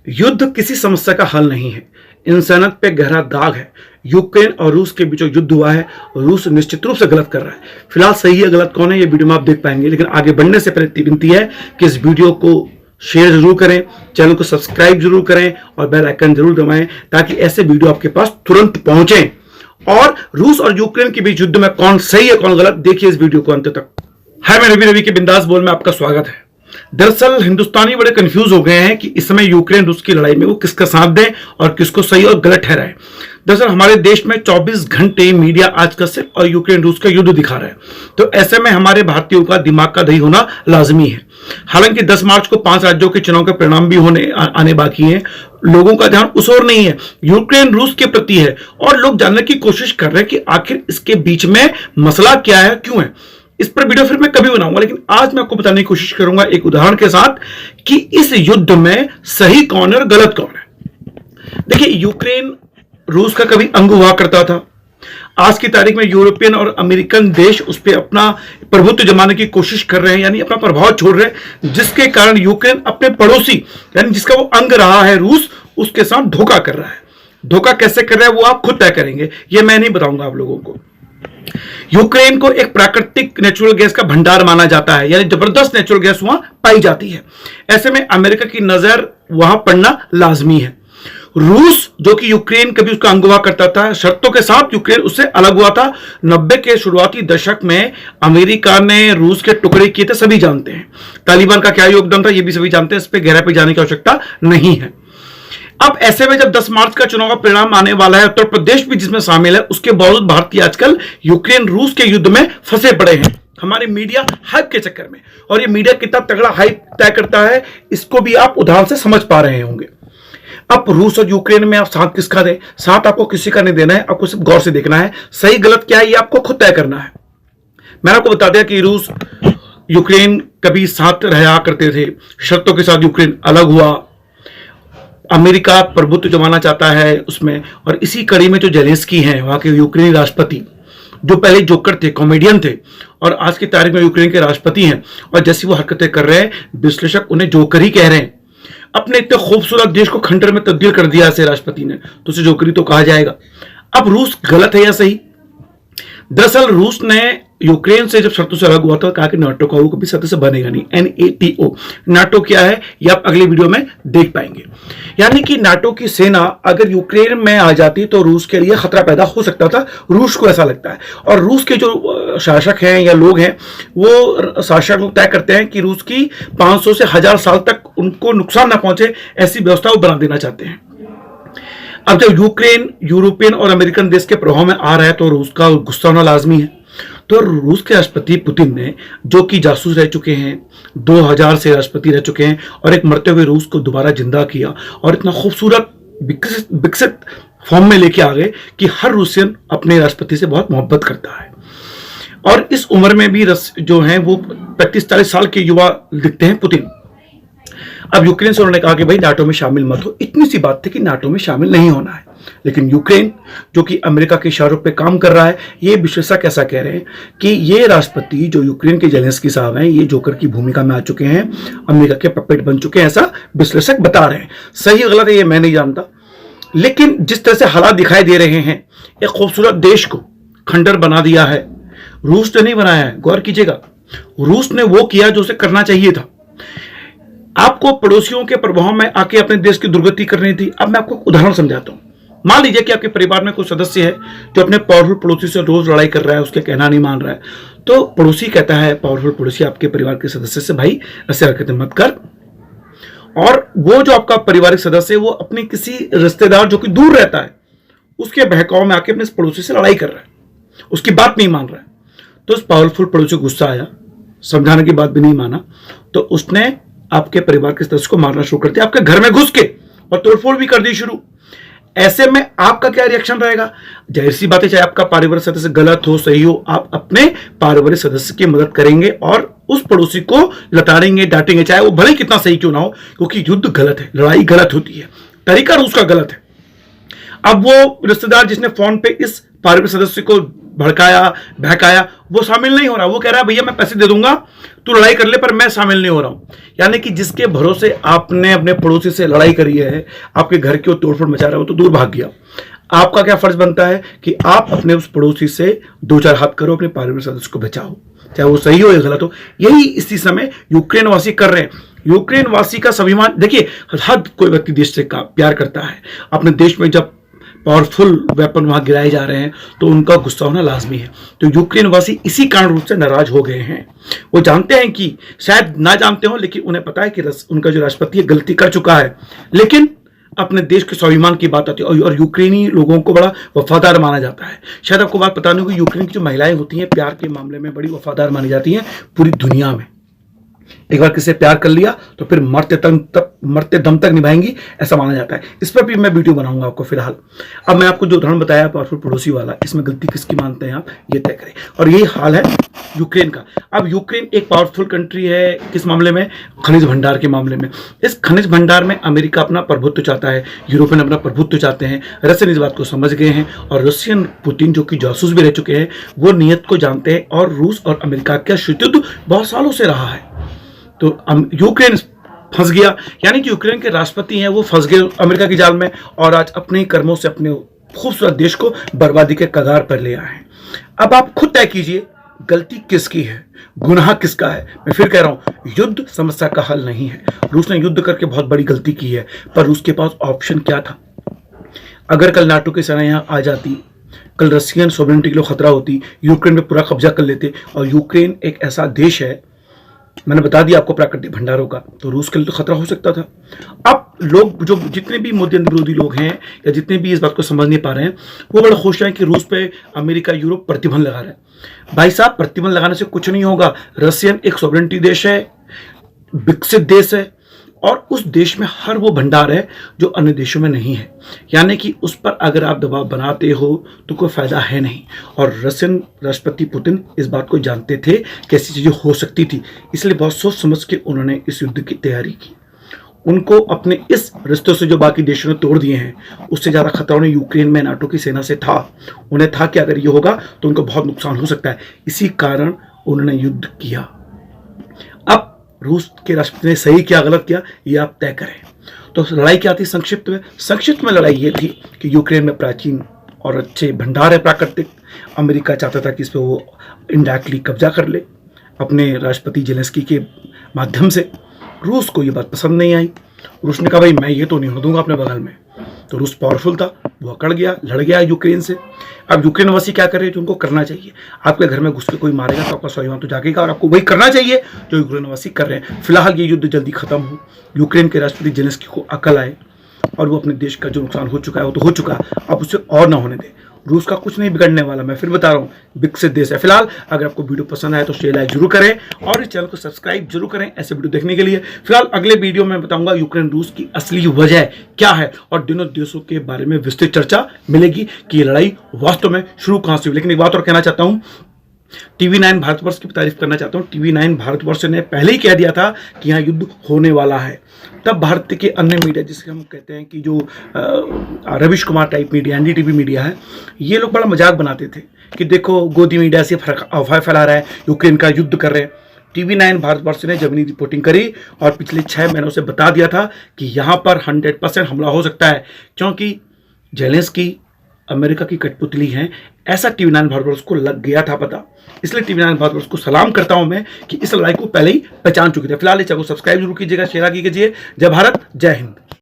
युद्ध किसी समस्या का हल नहीं है, इंसानियत पे गहरा दाग है। यूक्रेन और रूस के बीच युद्ध हुआ है और रूस निश्चित रूप से गलत कर रहा है। फिलहाल सही है गलत कौन है ये वीडियो में आप देख पाएंगे, लेकिन आगे बढ़ने से पहले विनती है कि इस वीडियो को शेयर जरूर करें, चैनल को सब्सक्राइब जरूर करें और बेल आइकन जरूर दबाएं ताकि ऐसे वीडियो आपके पास तुरंत पहुंचे। और रूस और यूक्रेन के बीच युद्ध में कौन सही है कौन गलत, देखिए इस वीडियो को अंत तक। हाय, मैं रवि के बिंदास बोल में आपका स्वागत है। दरअसल हिंदुस्तानी बड़े कंफ्यूज हो गए हैं कि इस समय यूक्रेन रूस की लड़ाई में वो किसका साथ दें और किसको सही और गलत ठहराए। दरअसल हमारे देश में 24 घंटे मीडिया आज का सिर्फ और यूक्रेन रूस का युद्ध दिखा रहा है, तो ऐसे में हमारे भारतीयों का दिमाग का दही होना लाजमी है। हालांकि 10 मार्च को 5 राज्यों के चुनाव के परिणाम भी आने बाकी हैं। लोगों का ध्यान उस ओर नहीं है, यूक्रेन रूस के प्रति है और लोग जानने की कोशिश कर रहे हैं कि आखिर इसके बीच में मसला क्या है, क्यों है। इस पर वीडियो फिर मैं कभी बनाऊंगा, लेकिन आज मैं आपको बताने की कोशिश करूंगा एक उदाहरण के साथ कि इस युद्ध में सही कौन है और गलत कौन है। देखिए, यूक्रेन रूस का कभी अंग हुआ करता था। आज की तारीख में यूरोपियन और अमेरिकन देश उस पर अपना प्रभुत्व जमाने की कोशिश कर रहे हैं, यानी अपना प्रभाव छोड़ रहे हैं, जिसके कारण यूक्रेन अपने पड़ोसी यानी जिसका वो अंग रहा है रूस, उसके साथ धोखा कर रहा है। धोखा कैसे कर रहा है वो आप खुद तय करेंगे, ये मैं नहीं बताऊंगा आप लोगों को। यूक्रेन को एक प्राकृतिक नेचुरल गैस का भंडार माना जाता है, यानी जबरदस्त नेचुरल गैस वहां पाई जाती है। ऐसे में अमेरिका की नजर वहां पड़ना लाजमी है। रूस जो कि यूक्रेन कभी उसका अंग हुआ करता था, शर्तों के साथ यूक्रेन उससे अलग हुआ था। 90 के शुरुआती दशक में अमेरिका ने रूस के टुकड़े किए थे, सभी जानते हैं। तालिबान का क्या योगदान था ये भी सभी जानते हैं, इस पर गहराई पे जाने की आवश्यकता नहीं है। अब ऐसे में जब 10 मार्च का चुनाव का परिणाम आने वाला है, उत्तर प्रदेश भी जिसमें शामिल है, उसके बावजूद भारतीय आजकल यूक्रेन रूस के युद्ध में फंसे पड़े हैं हमारे मीडिया हाइप के चक्कर में। और ये मीडिया कितना तगड़ा हाइप तय करता है इसको भी आप उदाहरण से समझ पा रहे होंगे। अब रूस और यूक्रेन में आप साथ किसका दें, साथ आपको किसी का नहीं देना है, आपको सिर्फ गौर से देखना है। सही गलत क्या है ये आपको खुद तय करना है। मैंने आपको बता दिया कि रूस यूक्रेन कभी साथ रहा करते थे, शर्तों के साथ यूक्रेन अलग हुआ। अमेरिका प्रभुत्व जमाना चाहता है उसमें, और इसी कड़ी में जो जेलेंस्की हैं वहां के यूक्रेनी राष्ट्रपति, जो पहले जोकर थे, कॉमेडियन थे और आज की तारीख में यूक्रेन के राष्ट्रपति हैं, और जैसी वो हरकतें कर रहे हैं विश्लेषक उन्हें जोकर ही कह रहे हैं। अपने इतने खूबसूरत देश को खंडर में तब्दील कर दिया ऐसे राष्ट्रपति ने, तो उसे जोकरी तो कहा जाएगा। अब रूस गलत है या सही? दरअसल रूस ने यूक्रेन से जब शर्तों से अलग हुआ था कहा कि नाटो का वो कभी सदस्य बनेगा नहीं, NATO। नाटो क्या है ये आप अगले वीडियो में देख पाएंगे। यानी कि नाटो की सेना अगर यूक्रेन में आ जाती तो रूस के लिए खतरा पैदा हो सकता था, रूस को ऐसा लगता है। और रूस के जो शासक हैं या लोग हैं, वो शासक लोग तय करते हैं कि रूस की 500 से 1000 साल तक उनको नुकसान ना पहुंचे, ऐसी व्यवस्था वो बना देना चाहते हैं। अब जब यूक्रेन यूरोपियन और अमेरिकन देश के प्रभाव में आ रहा है तो रूस का गुस्सा होना लाजमी है। तो रूस के राष्ट्रपति पुतिन ने, जो कि जासूस रह चुके हैं, 2000 से राष्ट्रपति रह चुके हैं, और एक मरते हुए रूस को दोबारा जिंदा किया और इतना खूबसूरत विकसित फॉर्म में लेके आ गए कि हर रूसियन अपने राष्ट्रपति से बहुत मोहब्बत करता है। और इस उम्र में भी जो हैं वो 35-40 साल के युवा दिखते हैं पुतिन। अब यूक्रेन से उन्होंने कहा कि भाई नाटो में शामिल मत हो। इतनी सी बात थी कि नाटो में शामिल नहीं होना है, लेकिन यूक्रेन जो कि अमेरिका के इशारों पे काम कर रहा है, ये विश्लेषक ऐसा कह रहे हैं कि ये राष्ट्रपति जो यूक्रेन के जेलेंस्की साहब हैं, ये जोकर की भूमिका में आ चुके हैं, अमेरिका के पपेट बन चुके हैं, ऐसा विश्लेषक बता रहे हैं। सही गलत है ये मैं नहीं जानता, लेकिन जिस तरह से हालात दिखाई दे रहे हैं, एक खूबसूरत देश को खंडर बना दिया है। रूस ने नहीं बनाया है, गौर कीजिएगा, रूस ने वो किया जो उसे करना चाहिए था। आपको पड़ोसियों के प्रभाव में आके अपने देश की दुर्गति करनी थी। अब मैं आपको उदाहरण समझाता हूं। मान लीजिए कि आपके परिवार में कोई सदस्य है जो अपने पावरफुल पड़ोसी से रोज लड़ाई कर रहा है, उसके कहना नहीं मान रहा है, तो पड़ोसी कहता है, पावरफुल पड़ोसी आपके परिवार के सदस्य से, भाई ऐसे हरकतें मत कर। और वो जो आपका पारिवारिक सदस्य है वो अपने किसी रिश्तेदार जो कि दूर रहता है उसके बहकाव में आके अपने पड़ोसी से लड़ाई कर रहा है, उसकी बात नहीं मान रहा है। तो उस पावरफुल पड़ोसी को गुस्सा आया, समझाने की बात भी नहीं माना, तो उसने आपके परिवार के सदस्य को मारना शुरू कर दिया, आपके घर में घुस के, और तोड़फोड़ भी कर दी शुरू। ऐसे में आपका क्या रिएक्शन रहेगा? जाहिर सी बात है, चाहे आपका पारिवारिक सदस्य गलत हो सही हो, आप अपने पारिवारिक सदस्य की मदद करेंगे और उस पड़ोसी को लताड़ेंगे, डांटेंगे, चाहे वो भले कितना सही क्यों ना हो, क्योंकि युद्ध गलत है, लड़ाई गलत होती है, तरीका रूस का गलत है। अब वो रिश्तेदार जिसने फोन पे इस पारिवारिक सदस्य को भड़काया बहकाया, वो शामिल नहीं हो रहा। वो कह रहा है भैया मैं पैसे दे दूंगा, तू लड़ाई कर ले, पर मैं शामिल नहीं हो रहा हूं। यानी कि जिसके भरोसे आपने अपने पड़ोसी से लड़ाई करी है, आपके घर की वो तोड़फोड़ मचा रहा है, वो तो दूर भाग गया। आपका क्या फर्ज बनता है कि आप अपने उस पड़ोसी से दो चार हाथ करो, अपने पारिवारिक सदस्य को बचाओ, चाहे वो सही हो या गलत हो। यही इसी समय यूक्रेन वासी कर रहे हैं। यूक्रेन वासी का स्वाभिमान देखिए, हर कोई व्यक्ति देश से का प्यार करता है। अपने देश में जब पावरफुल वेपन वहां गिराए जा रहे हैं तो उनका गुस्सा होना लाजमी है। तो यूक्रेन वासी इसी कारण रूप से नाराज हो गए हैं। वो जानते हैं कि शायद ना जानते हो, लेकिन उन्हें पता है कि उनका जो राष्ट्रपति है गलती कर चुका है, लेकिन अपने देश के स्वाभिमान की बात आती है और यूक्रेनी लोगों को बड़ा वफादार माना जाता है। शायद आपको बात पता नहीं होगी, यूक्रेन की जो महिलाएं होती हैं प्यार के मामले में बड़ी वफादार मानी जाती हैं पूरी दुनिया में। एक बार किसी से प्यार कर लिया तो फिर मरते दम तक निभाएंगी, ऐसा माना जाता है। इस पर भी मैं वीडियो बनाऊंगा आपको। फिलहाल अब मैं आपको जो उदाहरण बताया पावरफुल पड़ोसी वाला, इसमें गलती किसकी मानते हैं आप, ये तय करें। और यही हाल है यूक्रेन का। अब यूक्रेन एक पावरफुल कंट्री है किस मामले में, खनिज भंडार के मामले में। इस खनिज भंडार में अमेरिका अपना प्रभुत्व चाहता है, यूरोपियन अपना प्रभुत्व चाहते हैं। रशियन इस बात को समझ गए हैं और रशियन पुतिन जो कि जासूस भी रह चुके हैं, वो नियत को जानते हैं। और रूस और अमेरिका का शीतयुद्ध बहुत सालों से रहा है। तो यूक्रेन फंस गया, यानी कि यूक्रेन के राष्ट्रपति हैं वो फंस गए अमेरिका की जाल में, और आज अपने कर्मों से अपने खूबसूरत देश को बर्बादी के कगार पर ले आए हैं। अब आप खुद तय कीजिए गलती किसकी है, गुनाह किसका है। मैं फिर कह रहा हूं, युद्ध समस्या का हल नहीं है। रूस ने युद्ध करके बहुत बड़ी गलती की है, पर रूस के पास ऑप्शन क्या था। अगर कल नाटो की सेना यहां आ जाती, कल रशियन सॉवरेनिटी के लिए खतरा होती, यूक्रेन पे पूरा कब्जा कर लेते। और यूक्रेन एक ऐसा देश है, मैंने बता दिया आपको, प्राकृतिक भंडारों का, तो रूस के लिए तो खतरा हो सकता था। अब लोग जो जितने भी मोदी विरोधी लोग हैं या जितने भी इस बात को समझ नहीं पा रहे हैं, वो बड़े खुश हैं कि रूस पे अमेरिका यूरोप प्रतिबंध लगा रहे हैं। भाई साहब, प्रतिबंध लगाने से कुछ नहीं होगा। रशियन एक सॉवरेनिटी देश है, विकसित देश है, और उस देश में हर वो भंडार है जो अन्य देशों में नहीं है। यानी कि उस पर अगर आप दबाव बनाते हो तो कोई फायदा है नहीं। और रशियन राष्ट्रपति पुतिन इस बात को जानते थे कि ऐसी चीजें हो सकती थी, इसलिए बहुत सोच समझ के उन्होंने इस युद्ध की तैयारी की। उनको अपने इस रिश्तों से जो बाकी देशों ने तोड़ दिए हैं, उससे ज्यादा खतरा उन्हें यूक्रेन में नाटो की सेना से था। उन्हें था कि अगर ये होगा तो उनको बहुत नुकसान हो सकता है, इसी कारण उन्होंने युद्ध किया। अब रूस के राष्ट्रपति ने सही क्या गलत किया, ये आप तय करें। तो लड़ाई क्या थी संक्षिप्त में लड़ाई ये थी कि यूक्रेन में प्राचीन और अच्छे भंडार है प्राकृतिक। अमेरिका चाहता था कि इस पर वो इनडायरेक्टली कब्जा कर ले अपने राष्ट्रपति जेलेंस्की के माध्यम से। रूस को ये बात पसंद नहीं आई। रूस ने कहा भाई मैं ये तो नहीं होने दूंगा अपने बगल में। तो रूस पावरफुल था, वो अकड़ गया, लड़ गया यूक्रेन से। अब यूक्रेन वासी क्या कर रहे हैं जो उनको करना चाहिए। आपके घर में घुस के कोई मारेगा तो आपका स्वाभिमान तो जागेगा, और आपको वही करना चाहिए जो यूक्रेन वासी कर रहे हैं। फिलहाल ये युद्ध जल्दी खत्म हो, यूक्रेन के राष्ट्रपति जेलेंस्की को अकल आए, और वो अपने देश का जो नुकसान हो चुका है वो तो हो चुका है, अब उसे और ना होने दे। रूस का कुछ नहीं बिगड़ने वाला, मैं फिर बता रहा हूँ, विकसित देश है। फिलहाल अगर आपको वीडियो पसंद आए तो शेयर लाइक जरूर करें और इस चैनल को सब्सक्राइब जरूर करें ऐसे वीडियो देखने के लिए। फिलहाल अगले वीडियो में बताऊंगा यूक्रेन रूस की असली वजह क्या है, और दोनों देशों के बारे में विस्तृत चर्चा मिलेगी कि ये लड़ाई वास्तव में शुरू कहां से हुई। लेकिन एक बात और कहना चाहता हूं, TV9 भारतवर्ष की तारीफ करना चाहता हूँ। TV9 भारतवर्ष ने पहले ही कह दिया था कि यहाँ युद्ध होने वाला है। तब भारत के अन्य मीडिया, जिसके हम कहते हैं कि जो Ravish Kumar type media, NDTV media है, ये लोग बड़ा मजाक बनाते थे कि देखो गोदी मीडिया से अफवाह फैला रहा है, यूक्रेन का युद्ध कर रहे हैं। TV9 भारतवर्ष ने जमीनी रिपोर्टिंग करी और पिछले 6 महीनों से बता दिया था कि यहाँ पर 100% हमला हो सकता है, क्योंकि जेलेंस्की अमेरिका की कठपुतली हैं, ऐसा TV9 भारतवर्ष को लग गया था पता। इसलिए TV9 भारतवर्ष को सलाम करता हूं मैं कि इस लड़ाई को पहले ही पहचान चुके थे। फिलहाल इस चैनल को सब्सक्राइब जरूर कीजिएगा, शेयर कीजिए। जय भारत, जय हिंद।